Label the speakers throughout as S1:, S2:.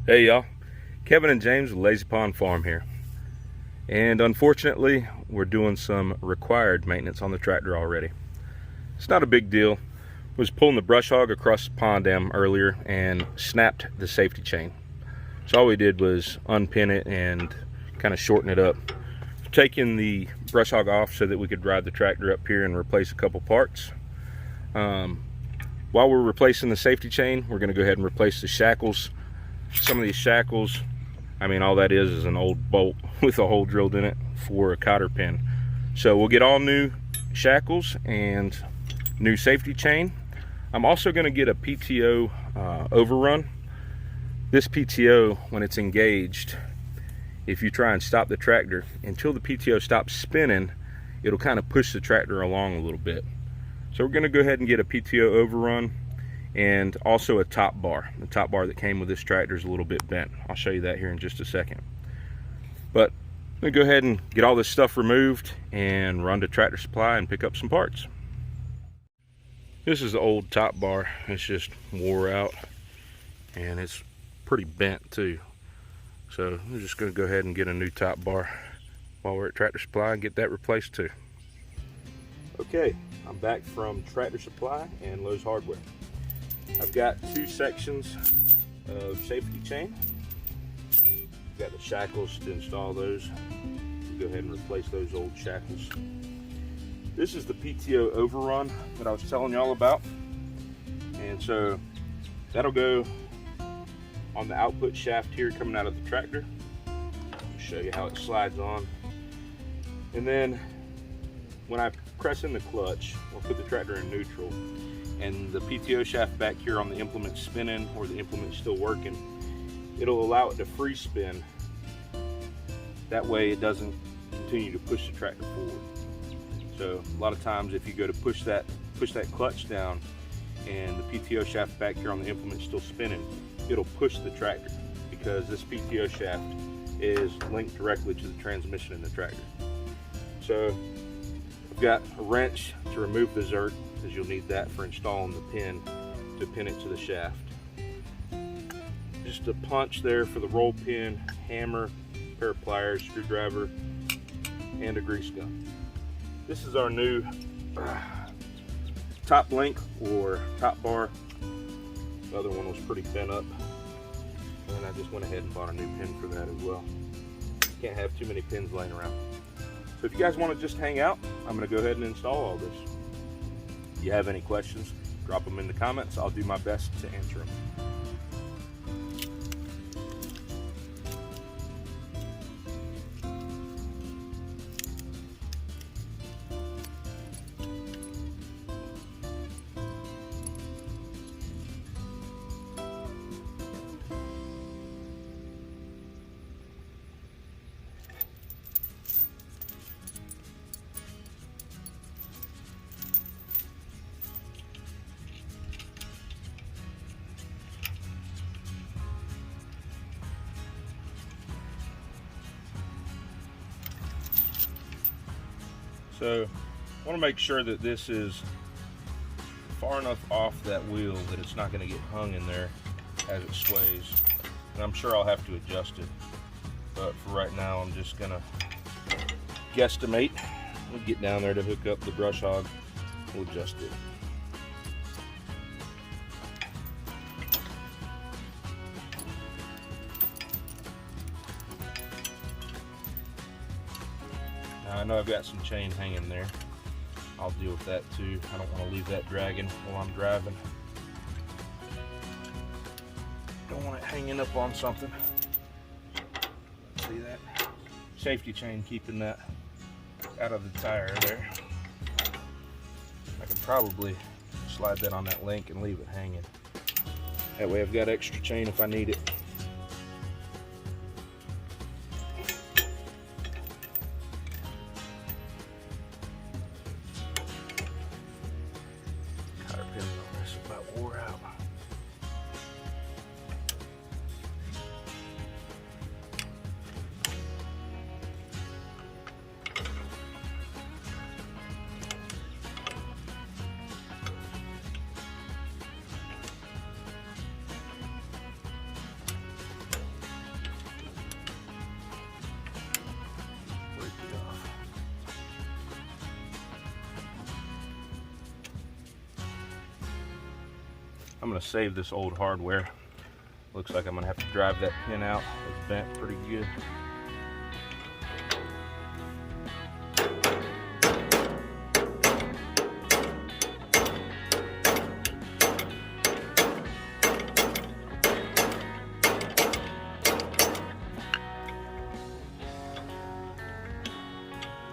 S1: Hey y'all, Kevin and James with Lazy Pond Farm here. And unfortunately, we're doing some required maintenance on the tractor already. It's not a big deal. Was pulling the brush hog across the pond dam earlier and snapped the safety chain. So all we did was unpin it and kind of shorten it up. Taking the brush hog off so that we could drive the tractor up here and replace a couple parts. While we're replacing the safety chain, we're going to go ahead and replace the shackles. Some of these shackles, I mean, all that is an old bolt with a hole drilled in it for a cotter pin. So we'll get all new shackles and new safety chain. I'm also going to get a PTO overrun. This PTO, when it's engaged, if you try and stop the tractor, until the PTO stops spinning, it'll kind of push the tractor along a little bit. So we're going to go ahead and get a PTO overrun and also a top bar. The top bar that came with this tractor is a little bit bent. I'll show you that here in just a second. But I'm going to go ahead and get all this stuff removed and run to Tractor Supply and pick up some parts. This is the old top bar. It's just wore out and it's pretty bent too. So I'm just going to go ahead and get a new top bar while we're at Tractor Supply and get that replaced too. Okay, I'm back from Tractor Supply and Lowe's Hardware. I've got two sections of safety chain. I've got the shackles to install those. We'll go ahead and replace those old shackles. This is the PTO overrun that I was telling y'all about. And so that'll go on the output shaft here coming out of the tractor. I'll show you how it slides on. And then when I press in the clutch, I'll put the tractor in neutral, and the PTO shaft back here on the implement spinning or the implement still working, it'll allow it to free spin. That way it doesn't continue to push the tractor forward. So a lot of times if you go to push that clutch down and the PTO shaft back here on the implement still spinning, it'll push the tractor because this PTO shaft is linked directly to the transmission in the tractor. So I've got a wrench to remove the zert, because you'll need that for installing the pin to pin it to the shaft. Just a punch there for the roll pin, hammer, pair of pliers, screwdriver, and a grease gun. This is our new top link or top bar. The other one was pretty bent up, and I just went ahead and bought a new pin for that as well. Can't have too many pins laying around. So if you guys want to just hang out, I'm going to go ahead and install all this. If you have any questions, drop them in the comments. I'll do my best to answer them. So I want to make sure that this is far enough off that wheel that it's not going to get hung in there as it sways. And I'm sure I'll have to adjust it. But for right now, I'm just going to guesstimate. We'll get down there to hook up the brush hog. We'll adjust it. Now I know I've got some chain hanging there. I'll deal with that too. I don't want to leave that dragging while I'm driving. Don't want it hanging up on something. See that? Safety chain keeping that out of the tire there. I can probably slide that on that link and leave it hanging. That way I've got extra chain if I need it. I'm gonna save this old hardware. Looks like I'm gonna have to drive that pin out. It's bent pretty good.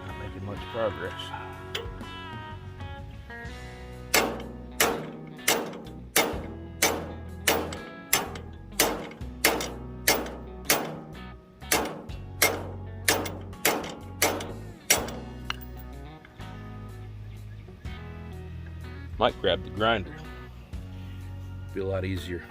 S1: Not making much progress. Might grab the grinder. Be a lot easier.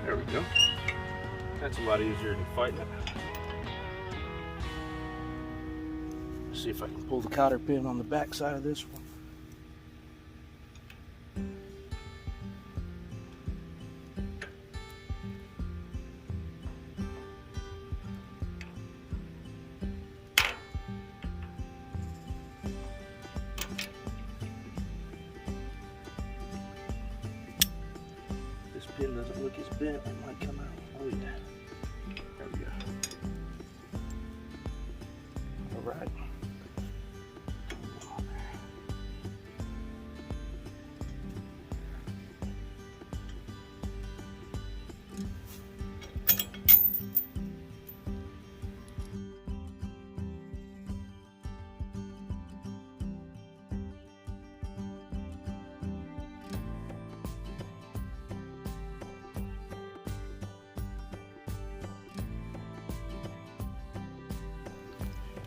S1: There we go. That's a lot easier than fighting it. Let's see if I can pull the cotter pin on the back side of this one. This pin doesn't look as bent, it might come out. Oh yeah. There we go. Alright.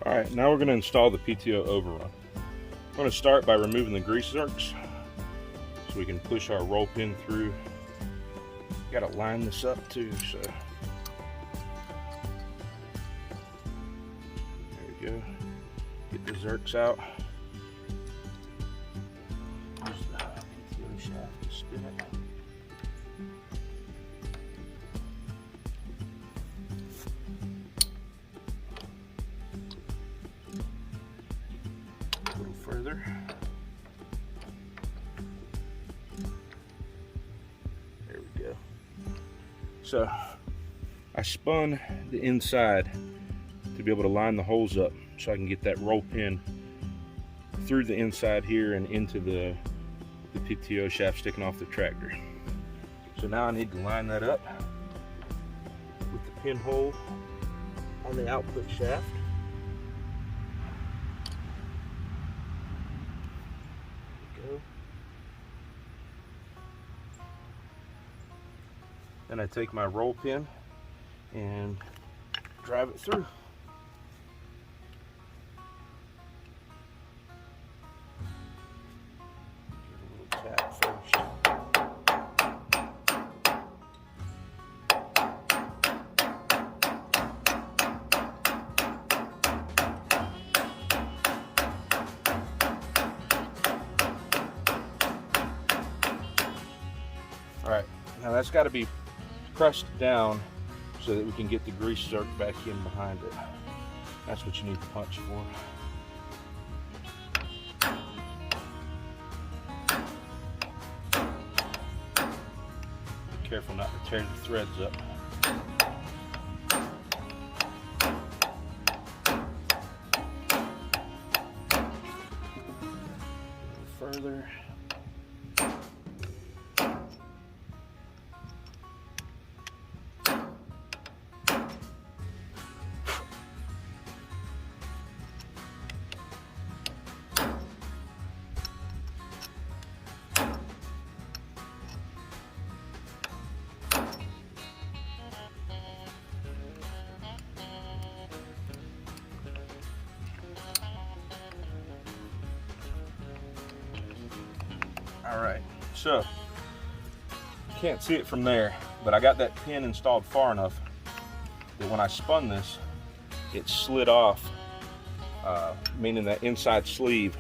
S1: All right, now we're going to install the PTO overrun. I'm going to start by removing the grease zerks so we can push our roll pin through. Got to line this up too, so there we go. Get the zerks out. Use the PTO shaft to spin it. Further. There we go. So I spun the inside to be able to line the holes up so I can get that roll pin through the inside here and into the PTO shaft sticking off the tractor. So now I need to line that up with the pinhole on the output shaft. Then I take my roll pin and drive it through. Give it a little tap first. All right, now that's got to be pressed down so that we can get the grease zerk back in behind it. That's what you need to punch for. Be careful not to tear the threads up. A little further. All right, so you can't see it from there, but I got that pin installed far enough that when I spun this, it slid off, meaning that inside sleeve,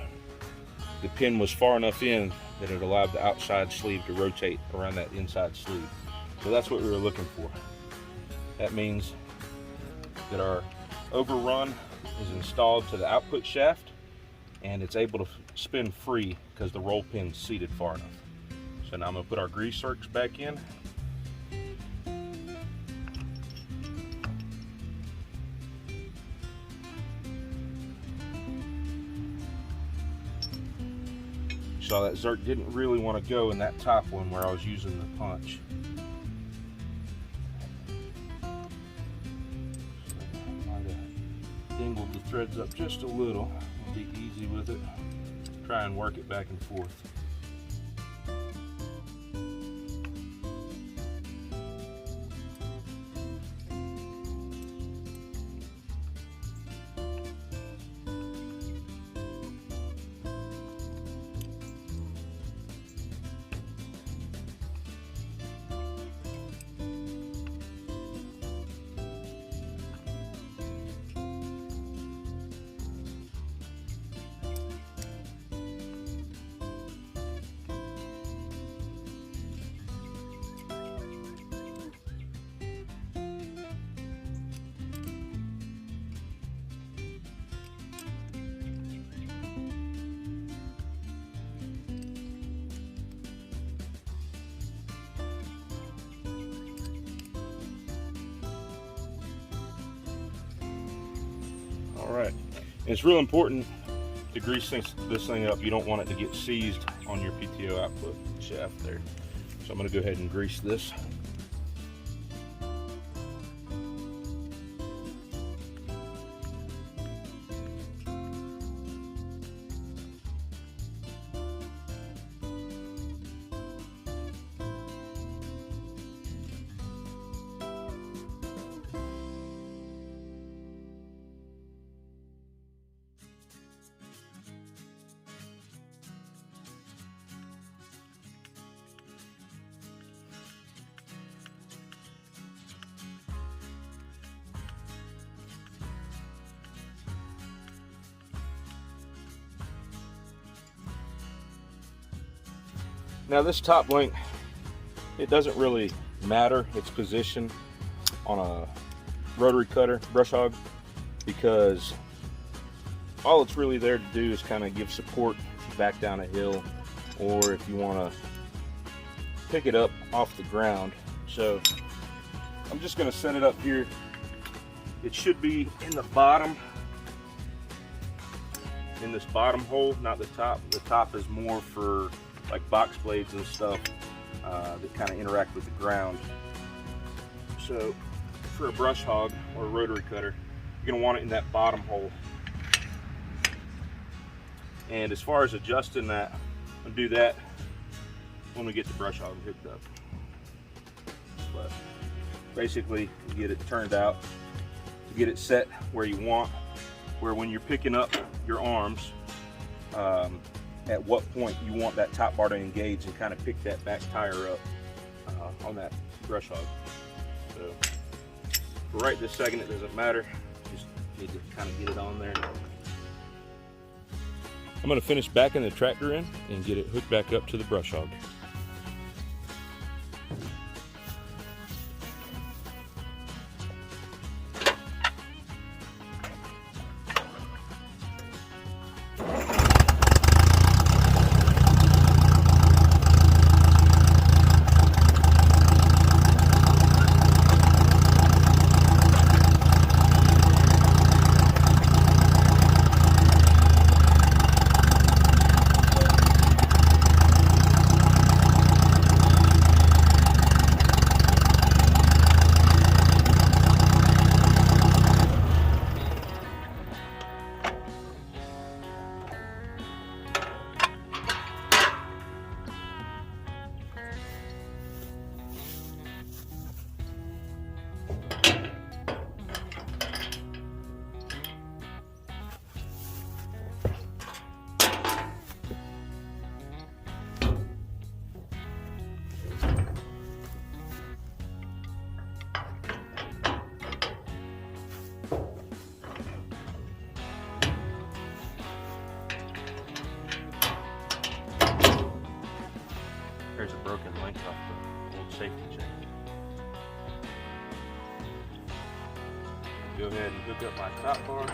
S1: the pin was far enough in that it allowed the outside sleeve to rotate around that inside sleeve. So that's what we were looking for. That means that our overrun is installed to the output shaft and it's able to spin free because the roll pin's seated far enough. So now I'm going to put our grease zerks back in. So that zerk didn't really want to go in that top one where I was using the punch. So I might have dingled the threads up just a little. I'll be easy with it. Try and work it back and forth. All right, and it's real important to grease this thing up. You don't want it to get seized on your PTO output shaft there. So I'm going to go ahead and grease this. Now this top link, it doesn't really matter its position on a rotary cutter, brush hog, because all it's really there to do is kind of give support back down a hill, or if you want to pick it up off the ground. So I'm just going to set it up here. It should be in the bottom, in this bottom hole, not the top. The top is more for like box blades and stuff that kind of interact with the ground. So for a brush hog or a rotary cutter, you're going to want it in that bottom hole. And as far as adjusting that, I'll do that when we get the brush hog hooked up. But basically, you get it turned out, you get it set where you want, where when you're picking up your arms, at what point you want that top bar to engage and kind of pick that back tire up on that brush hog. So for right this second, it doesn't matter. Just need to kind of get it on there. I'm going to finish backing the tractor in and get it hooked back up to the brush hog. Go ahead and hook up my top bar.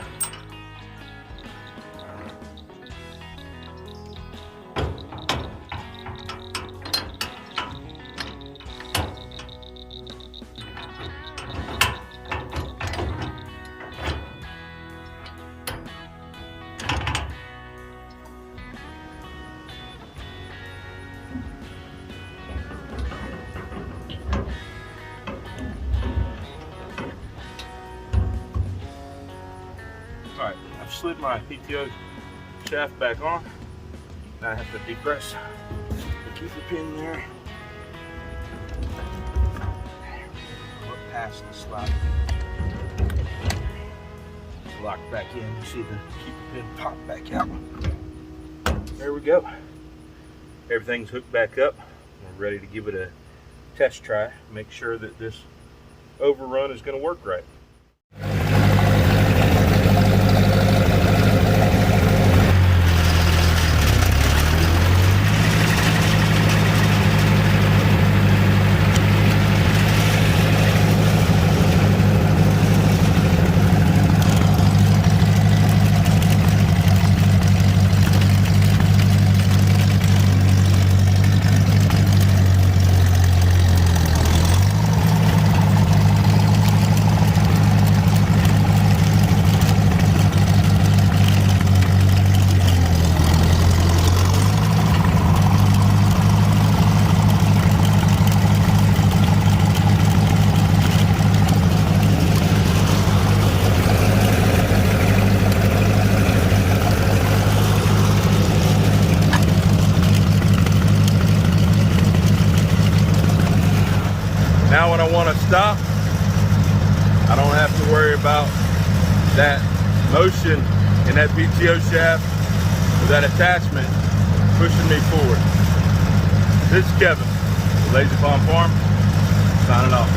S1: Alright, I've slid my PTO shaft back on. Now I have to depress to keep the pin there. Look past the slot. Lock back in. You see the keep the pin pop back out. There we go. Everything's hooked back up. We're ready to give it a test try. Make sure that this overrun is going to work right. Now when I want to stop, I don't have to worry about that motion in that PTO shaft or that attachment pushing me forward. This is Kevin, Lazy Pond Farm, signing off.